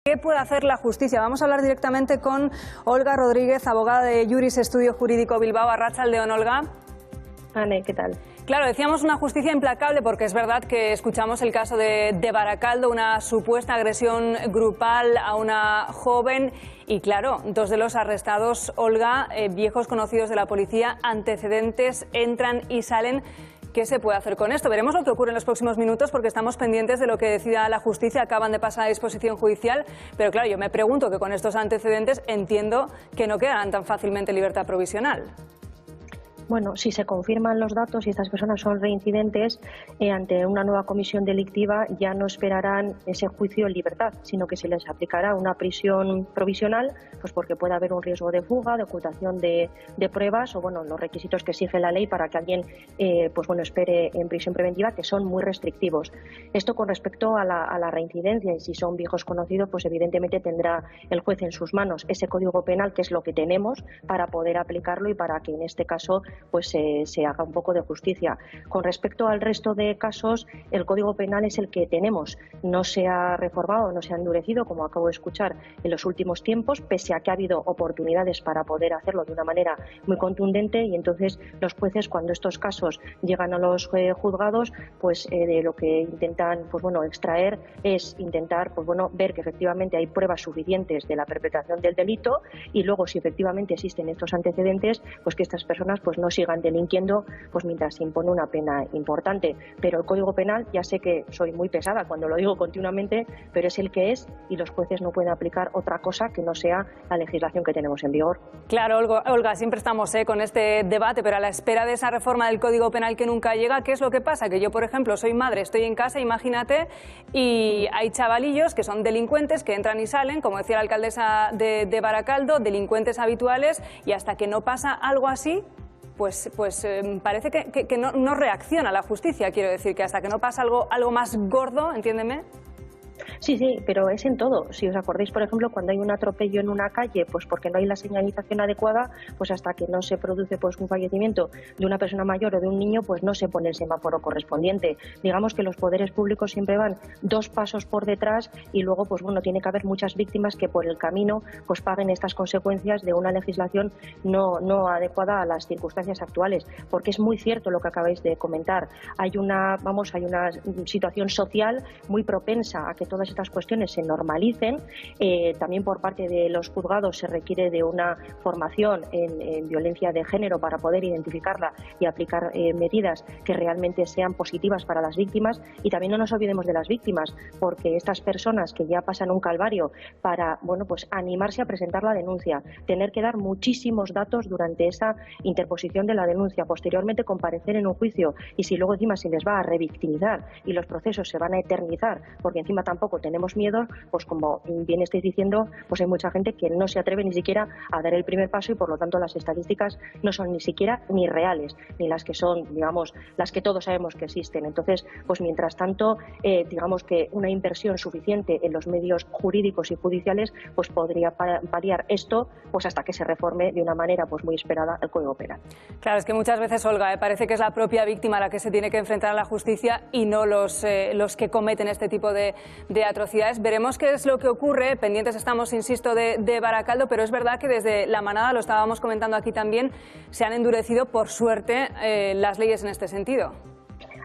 ¿Qué puede hacer la justicia? Vamos a hablar directamente con Olga Rodríguez, abogada de Juris Estudio Jurídico Bilbao. Arratsaldeon, Olga. Ane, ¿qué tal? Claro, decíamos una justicia implacable porque es verdad que escuchamos el caso de Barakaldo, una supuesta agresión grupal a una joven y claro, dos de los arrestados, Olga, viejos conocidos de la policía, antecedentes, entran y salen. ¿Qué se puede hacer con esto? Veremos lo que ocurre en los próximos minutos porque estamos pendientes de lo que decida la justicia. Acaban de pasar a disposición judicial, pero claro, yo me pregunto que con estos antecedentes entiendo que no quedarán tan fácilmente en libertad provisional. Bueno, si se confirman los datos y estas personas son reincidentes, ante una nueva comisión delictiva ya no esperarán ese juicio en libertad, sino que se les aplicará una prisión provisional, pues porque puede haber un riesgo de fuga, de ocultación de pruebas o bueno, los requisitos que exige la ley para que alguien pues bueno, espere en prisión preventiva, que son muy restrictivos. Esto con respecto a la reincidencia, y si son viejos conocidos, pues evidentemente tendrá el juez en sus manos ese código penal, que es lo que tenemos, para poder aplicarlo y para que en este caso pues se haga un poco de justicia. Con respecto al resto de casos, el Código Penal es el que tenemos. No se ha reformado, no se ha endurecido, como acabo de escuchar, en los últimos tiempos, pese a que ha habido oportunidades para poder hacerlo de una manera muy contundente, y entonces los jueces, cuando estos casos llegan a los juzgados, pues de lo que intentan pues bueno, extraer es intentar pues bueno, ver que efectivamente hay pruebas suficientes de la perpetración del delito, y luego si efectivamente existen estos antecedentes, pues que estas personas pues no sigan delinquiendo pues mientras se impone una pena importante. Pero el Código Penal, ya sé que soy muy pesada cuando lo digo continuamente, pero es el que es y los jueces no pueden aplicar otra cosa que no sea la legislación que tenemos en vigor. Claro, Olga, siempre estamos con este debate, pero a la espera de esa reforma del Código Penal que nunca llega, ¿qué es lo que pasa? Que yo, por ejemplo, soy madre, estoy en casa, imagínate, y hay chavalillos que son delincuentes, que entran y salen, como decía la alcaldesa de Barakaldo, delincuentes habituales, y hasta que no pasa algo así, pues parece que no reacciona la justicia. Quiero decir que hasta que no pasa algo más gordo, entiéndeme. Sí, pero es en todo. Si os acordáis, por ejemplo, cuando hay un atropello en una calle, pues porque no hay la señalización adecuada, pues hasta que no se produce pues un fallecimiento de una persona mayor o de un niño, pues no se pone el semáforo correspondiente. Digamos que los poderes públicos siempre van dos pasos por detrás y luego pues bueno, tiene que haber muchas víctimas que por el camino pues paguen estas consecuencias de una legislación no adecuada a las circunstancias actuales, porque es muy cierto lo que acabáis de comentar. Hay una situación social muy propensa a que todas estas cuestiones se normalicen. También por parte de los juzgados se requiere de una formación en violencia de género para poder identificarla y aplicar medidas que realmente sean positivas para las víctimas. Y también no nos olvidemos de las víctimas, porque estas personas que ya pasan un calvario para bueno, pues animarse a presentar la denuncia, tener que dar muchísimos datos durante esa interposición de la denuncia, posteriormente comparecer en un juicio, y si luego encima se les va a revictimizar y los procesos se van a eternizar porque encima tampoco tenemos miedo, pues como bien estáis diciendo, pues hay mucha gente que no se atreve ni siquiera a dar el primer paso, y por lo tanto las estadísticas no son ni siquiera ni reales, ni las que son, digamos, las que todos sabemos que existen. Entonces, pues mientras tanto, digamos que una inversión suficiente en los medios jurídicos y judiciales pues podría paliar esto pues hasta que se reforme de una manera pues muy esperada el Código Penal. Claro, es que muchas veces, Olga, parece que es la propia víctima la que se tiene que enfrentar a la justicia y no los que cometen este tipo de atrocidades. Veremos qué es lo que ocurre, pendientes estamos, insisto, de Barakaldo, pero es verdad que desde la manada, lo estábamos comentando aquí también, se han endurecido, por suerte, las leyes en este sentido.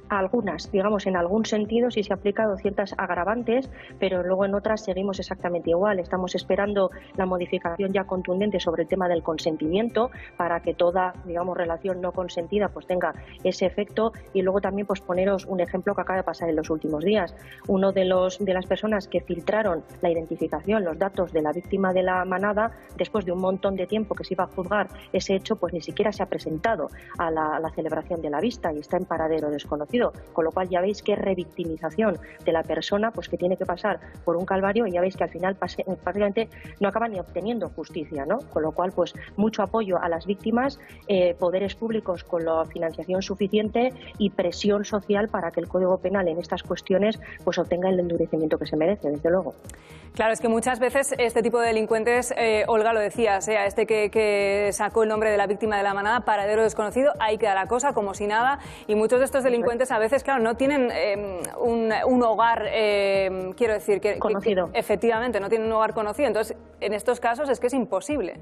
Algunas, digamos, en algún sentido sí se han aplicado ciertas agravantes, pero luego en otras seguimos exactamente igual. Estamos esperando la modificación ya contundente sobre el tema del consentimiento para que toda, digamos, relación no consentida pues tenga ese efecto. Y luego también pues poneros un ejemplo que acaba de pasar en los últimos días. Uno de las personas que filtraron la identificación, los datos de la víctima de la manada, después de un montón de tiempo que se iba a juzgar ese hecho, pues ni siquiera se ha presentado a la celebración de la vista y está en paradero desconocido. Con lo cual ya veis qué revictimización de la persona pues que tiene que pasar por un calvario, y ya veis que al final prácticamente no acaba ni obteniendo justicia, ¿no? Con lo cual pues mucho apoyo a las víctimas, poderes públicos con la financiación suficiente y presión social para que el Código Penal en estas cuestiones pues obtenga el endurecimiento que se merece, desde luego. Claro, es que muchas veces este tipo de delincuentes, Olga, lo decías, a este que sacó el nombre de la víctima de la manada, paradero desconocido, ahí queda la cosa como si nada, y muchos de estos delincuentes a veces, claro, no tienen un hogar, quiero decir, conocido. Efectivamente, no tienen un hogar conocido. Entonces, en estos casos es que es imposible.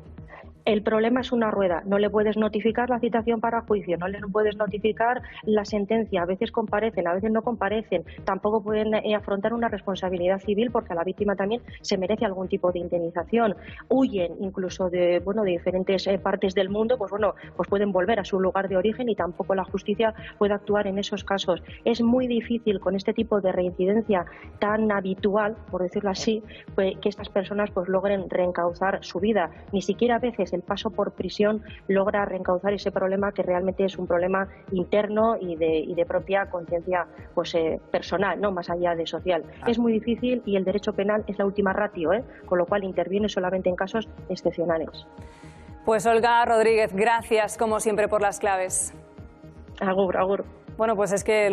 El problema es una rueda, no le puedes notificar la citación para juicio, no le puedes notificar la sentencia, a veces comparecen, a veces no comparecen, tampoco pueden afrontar una responsabilidad civil porque a la víctima también se merece algún tipo de indemnización, huyen incluso de diferentes partes del mundo, pues pueden volver a su lugar de origen y tampoco la justicia puede actuar en esos casos. Es muy difícil con este tipo de reincidencia tan habitual, por decirlo así, pues, que estas personas pues logren reencauzar su vida, ni siquiera a veces el paso por prisión logra reencauzar ese problema que realmente es un problema interno y de propia conciencia pues, personal, no más allá de social. Es muy difícil y el derecho penal es la última ratio, con lo cual interviene solamente en casos excepcionales. Pues Olga Rodríguez, gracias como siempre por las claves. Agur, agur. Bueno, pues es que